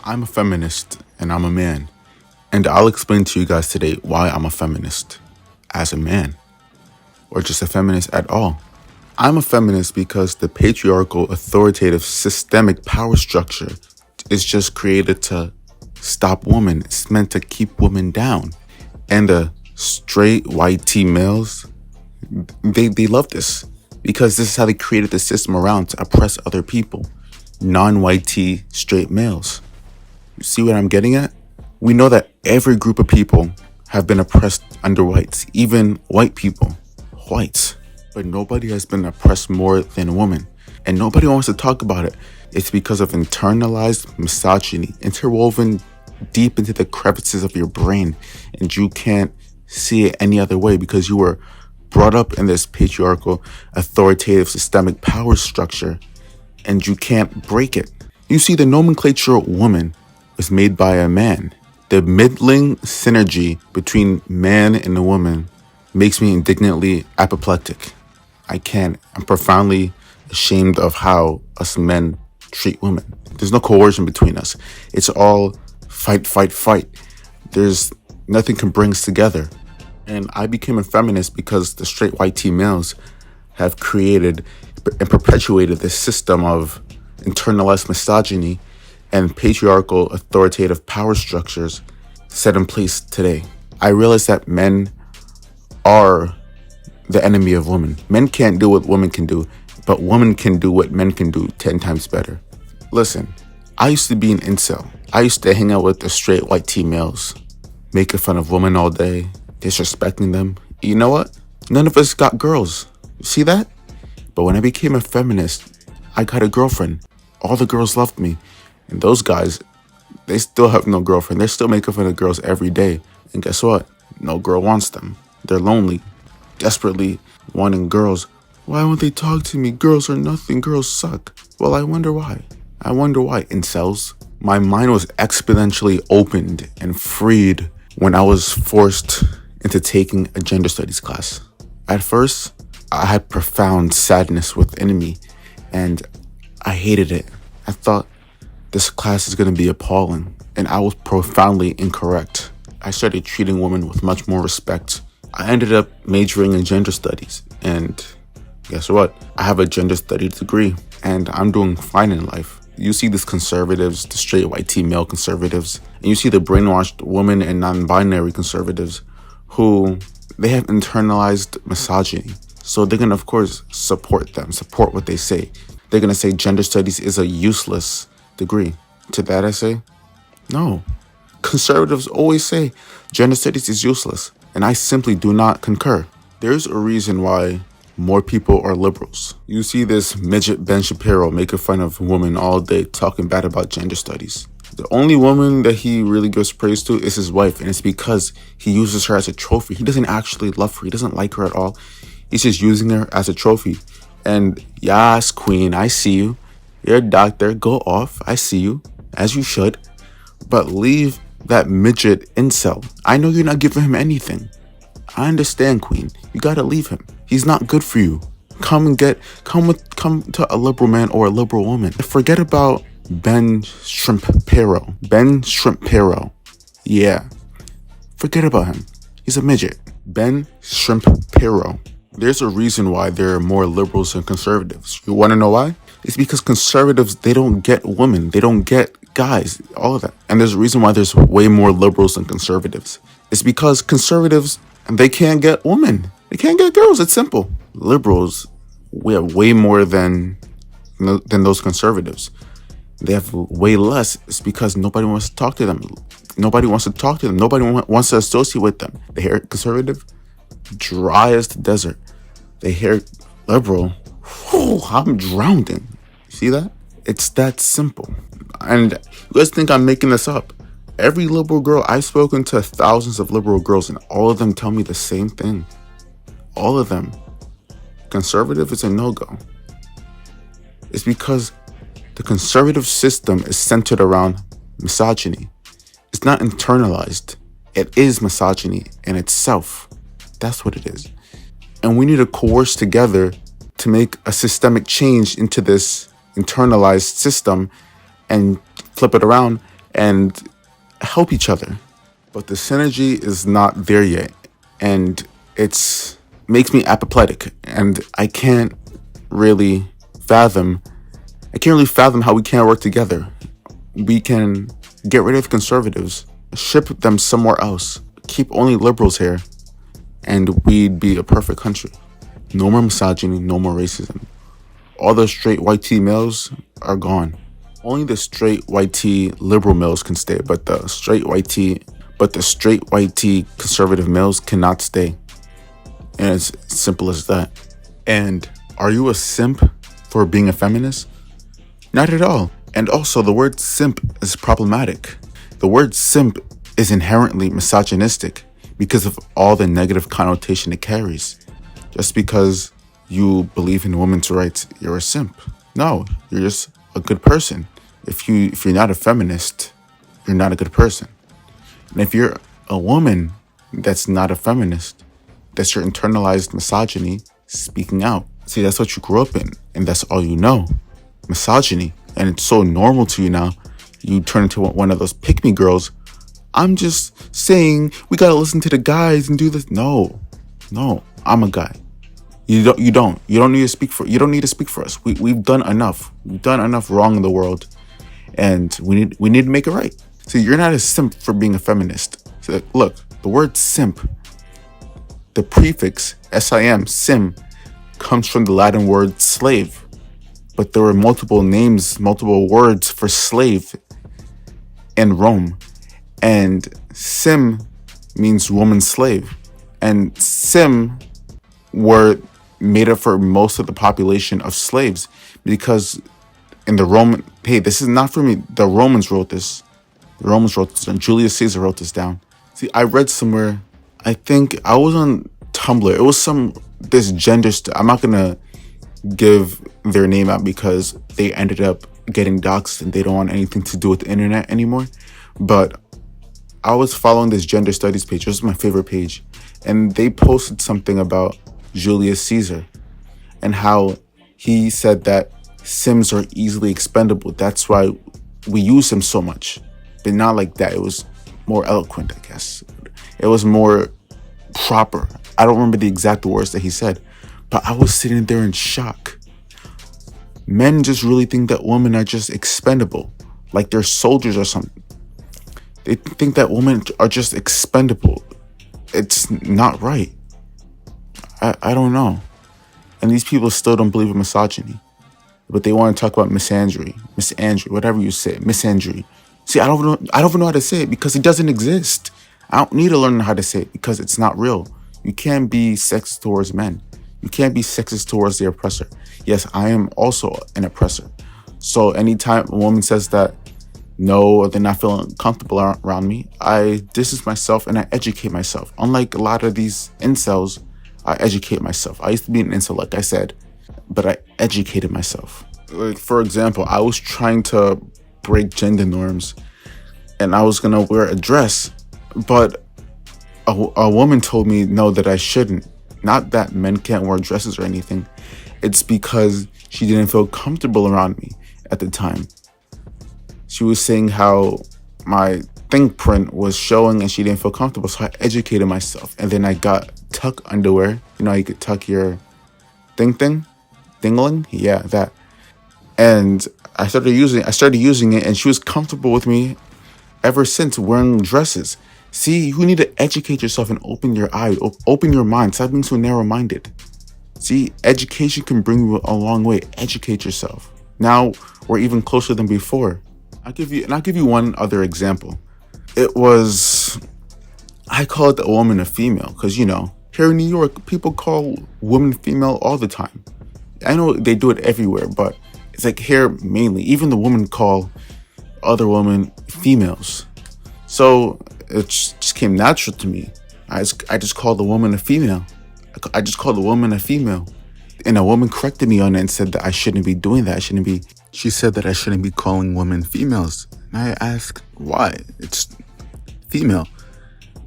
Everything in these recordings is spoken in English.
I'm a feminist and I'm a man. And I'll explain to you guys today why I'm a feminist as a man, or just a feminist at all. I'm a feminist because the patriarchal, authoritative, systemic power structure is just created to stop women. It's meant to keep women down. And the straight white T males, they love this because this is how they created the system around to oppress other people. Non-white T straight males. You see what I'm getting at? We know that every group of people have been oppressed under whites, even white people, whites. But nobody has been oppressed more than women. And nobody wants to talk about it. It's because of internalized misogyny, interwoven deep into the crevices of your brain. And you can't see it any other way because you were brought up in this patriarchal, authoritative, systemic power structure. And you can't break it. You see, the nomenclature woman was made by a man. The middling synergy between man and a woman makes me indignantly apoplectic. I'm profoundly ashamed of how us men treat women. There's no coercion between us. It's all fight, fight, fight. There's nothing can bring us together. And I became a feminist because the straight white T males have created and perpetuated this system of internalized misogyny and patriarchal authoritative power structures set in place today. I realize that men are the enemy of women. Men can't do what women can do, but women can do what men can do 10 times better. Listen, I used to be an incel. I used to hang out with the straight white T males, making fun of women all day, disrespecting them. You know what? None of us got girls. See that? But when I became a feminist, I got a girlfriend. All the girls loved me. And those guys, they still have no girlfriend. They're still making fun of girls every day. And guess what? No girl wants them. They're lonely, desperately wanting girls. Why won't they talk to me? Girls are nothing. Girls suck. Well, I wonder why. Incels. My mind was exponentially opened and freed when I was forced into taking a gender studies class. At first, I had profound sadness within me, and I hated it. I thought this class is going to be appalling, and I was profoundly incorrect. I started treating women with much more respect. I ended up majoring in gender studies, and guess what? I have a gender studies degree, and I'm doing fine in life. You see these conservatives, the straight white T male conservatives, and you see the brainwashed women and non-binary conservatives who they have internalized misogyny. So they're going to, of course, support what they say. They're going to say gender studies is a useless degree. To that I say, no. Conservatives always say gender studies is useless, and I simply do not concur. There's a reason why more people are liberals. You see this midget Ben Shapiro making fun of women all day, talking bad about gender studies. The only woman that he really gives praise to is his wife, and it's because he uses her as a trophy. He doesn't actually love her. He doesn't like her at all. He's just using her as a trophy. And yes, queen, I see you. You're a doctor. Go off. I see you, as you should. But leave that midget incel. I know you're not giving him anything. I understand, queen. You gotta leave him. He's not good for you. Come to a liberal man or a liberal woman. Forget about Ben Shrimpero. Ben Shrimpero. Yeah. Forget about him. He's a midget. Ben Shrimpero. There's a reason why there are more liberals than conservatives. You want to know why? It's because conservatives, they don't get women. They don't get guys. All of that. And there's a reason why there's way more liberals than conservatives. It's because conservatives, they can't get women. They can't get girls. It's simple. Liberals, we have way more than those conservatives. They have way less. It's because nobody wants to talk to them. Nobody wants to talk to them. Nobody wants to associate with them. They hear conservative, dry as the desert. They hear liberal, I'm drowning. See that? It's that simple. And you guys think I'm making this up. Every liberal girl, I've spoken to thousands of liberal girls, and all of them tell me the same thing. All of them. Conservative is a no-go. It's because the conservative system is centered around misogyny. It's not internalized. It is misogyny in itself. That's what it is. And we need to coerce together to make a systemic change into this internalized system and flip it around and help each other. But the synergy is not there yet, and it's makes me apoplectic, and I can't really fathom how we can't work together. We can get rid of conservatives, ship them somewhere else, keep only liberals here, and we'd be a perfect country. No more misogyny, no more racism. All the straight white tea males are gone. Only the straight white tea liberal males can stay, but the straight white tea conservative males cannot stay. And it's simple as that. And are you a simp for being a feminist? Not at all. And also, the word simp is problematic. The word simp is inherently misogynistic because of all the negative connotation it carries. Just because you believe in women's rights, you're a simp. No, you're just a good person. If you're not a feminist, you're not a good person. And if you're a woman that's not a feminist, that's your internalized misogyny speaking out. See, that's what you grew up in, and that's all you know. Misogyny. And it's so normal to you now. You turn into one of those pick-me girls. I'm just saying we gotta listen to the guys and do this. No, I'm a guy. You don't need to speak for us. We've done enough. We've done enough wrong in the world, and we need to make it right. See, you're not a simp for being a feminist. So, look, the word simp, the prefix sim, sim, comes from the Latin word slave. But there were multiple words for slave in Rome. And sim means woman slave. And sim were made up for most of the population of slaves. Because in the Roman, hey, this is not for me. The Romans wrote this. And Julius Caesar wrote this down. See, I read somewhere, I think I was on Tumblr. It was this gender I'm not going to give their name out because they ended up getting doxxed and they don't want anything to do with the internet anymore. But I was following this gender studies page. This was my favorite page. And they posted something about Julius Caesar and how he said that Sims are easily expendable. That's why we use them so much. But not like that. It was more eloquent, I guess. It was more proper. I don't remember the exact words that he said, but I was sitting there in shock. Men just really think that women are just expendable, like they're soldiers or something. They think that women are just expendable. It's not right. I don't know. And these people still don't believe in misogyny, but they want to talk about misandry, whatever you say, misandry. See, I don't even know how to say it because it doesn't exist. I don't need to learn how to say it because it's not real. You can't be sexist towards men. You can't be sexist towards the oppressor. Yes, I am also an oppressor. So anytime a woman says that, no, they're not feeling comfortable around me, I distance myself and I educate myself. Unlike a lot of these incels, I educate myself. I used to be an incel, like I said, but I educated myself. Like, for example, I was trying to break gender norms and I was going to wear a dress, but a woman told me no, that I shouldn't. Not that men can't wear dresses or anything. It's because she didn't feel comfortable around me at the time. She was saying how my think print was showing and she didn't feel comfortable. So I educated myself. And then I got tuck underwear. You know how you could tuck your dingling? Yeah, that. And I started using it and she was comfortable with me ever since wearing dresses. See, you need to educate yourself and open your eyes, open your mind. Stop being so narrow-minded. See, education can bring you a long way. Educate yourself. Now we're even closer than before. I'll give you one other example. I call it a woman a female because, you know, here in New York, people call women female all the time. I know they do it everywhere, but it's like here mainly. Even the women call other women females. So it just came natural to me. I just called the woman a female. I just called the woman a female. And a woman corrected me on it and said that I shouldn't be doing that. She said that I shouldn't be calling women females. And I asked why. It's female.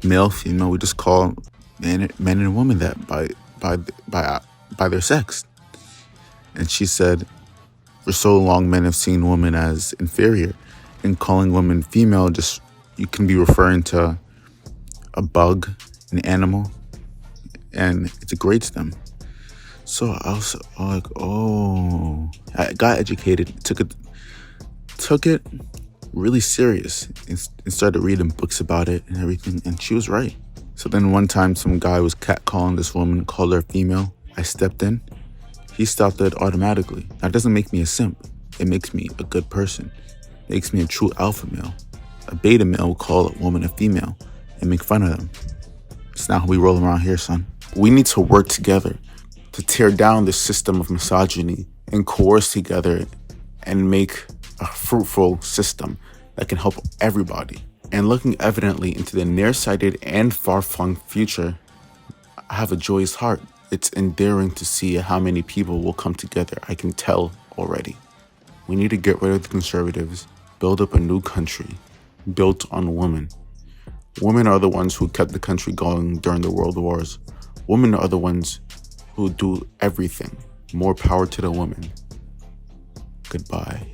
Male, female, we just call men and women that by their sex. And she said, for so long men have seen women as inferior. think calling women female, just you can be referring to a bug, an animal, and it degrades them. So I was like, oh, I got educated, took it really serious, and started reading books about it and everything, and she was right. So then one time some guy was catcalling this woman, called her female. I stepped in. He stopped it automatically. That doesn't make me a simp. It makes me a good person. It makes me a true alpha male. A beta male will call a woman a female and make fun of them. It's not how we roll around here, son. We need to work together to tear down this system of misogyny and coerce together and make a fruitful system that can help everybody. And looking evidently into the nearsighted and far-flung future, I have a joyous heart. It's endearing to see how many people will come together. I can tell already. We need to get rid of the conservatives, build up a new country built on women. Women are the ones who kept the country going during the world wars. Women are the ones who do everything. More power to the women. Goodbye.